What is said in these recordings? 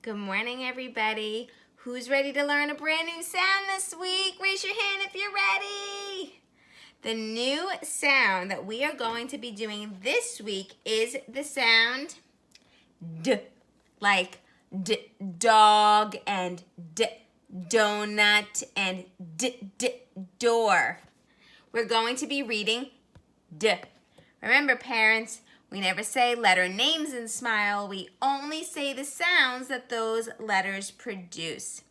Good morning, everybody. Who's ready to learn a brand new sound this week? Raise your hand if you're ready. The new sound that we are going to be doing this week is the sound D, like dog and donut and door. We're going to be reading D. Remember, parents, we never say letter names in Smile. We only say the sounds that those letters produce.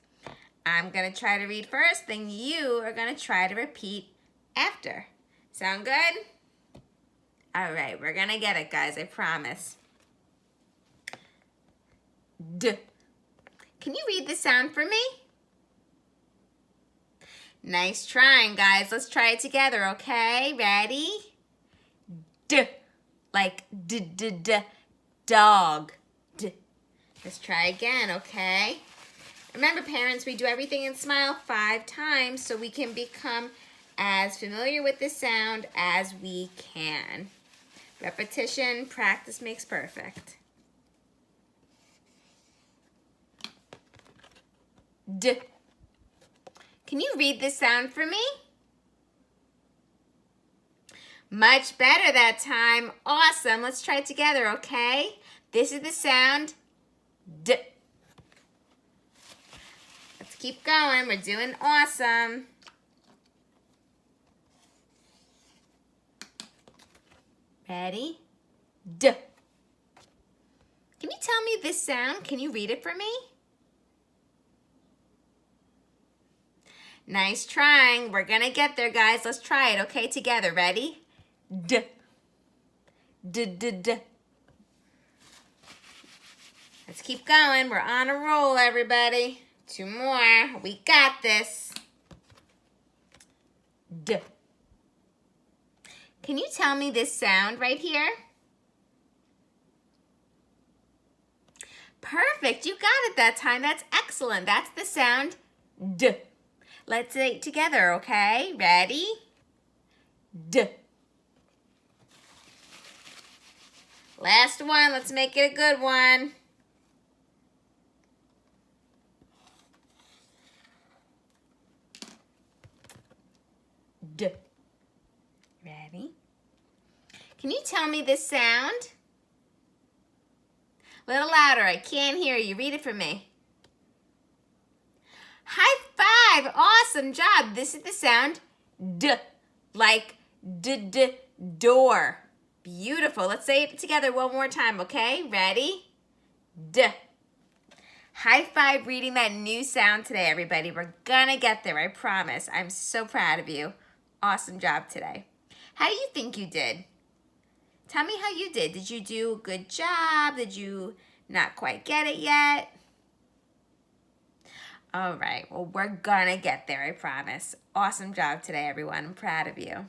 I'm going to try to read first, then you are going to try to repeat after. Sound good? All right, we're going to get it, guys, I promise. D. Can you read the sound for me? Nice trying, guys. Let's try it together, okay? Ready? D. Like dog. D. Let's try again, okay? Remember, parents, we do everything in Smile 5 times so we can become as familiar with the sound as we can. Repetition, practice makes perfect. D. Can you read this sound for me? Much better that time. Awesome. Let's try it together, okay? This is the sound D. Let's keep going. We're doing awesome. Ready? D. Can you tell me this sound? Can you read it for me? Nice trying. We're gonna get there, guys. Let's try it, okay? Together. Ready? D. D. Let's keep going. We're on a roll, everybody. 2 more. We got this. D. Can you tell me this sound right here? Perfect. You got it that time. That's excellent. That's the sound D. Let's say it together, okay? Ready? D. Last one. Let's make it a good one. D. Ready? Can you tell me this sound? A little louder. I can't hear you. Read it for me. High five. Awesome job. This is the sound D, like door. Beautiful. Let's say it together one more time, okay? Ready? D. High five reading that new sound today, everybody. We're gonna get there, I promise. I'm so proud of you. Awesome job today. How do you think you did? Tell me how you did. Did you do a good job? Did you not quite get it yet? All right, well, we're gonna get there, I promise. Awesome job today, everyone. I'm proud of you.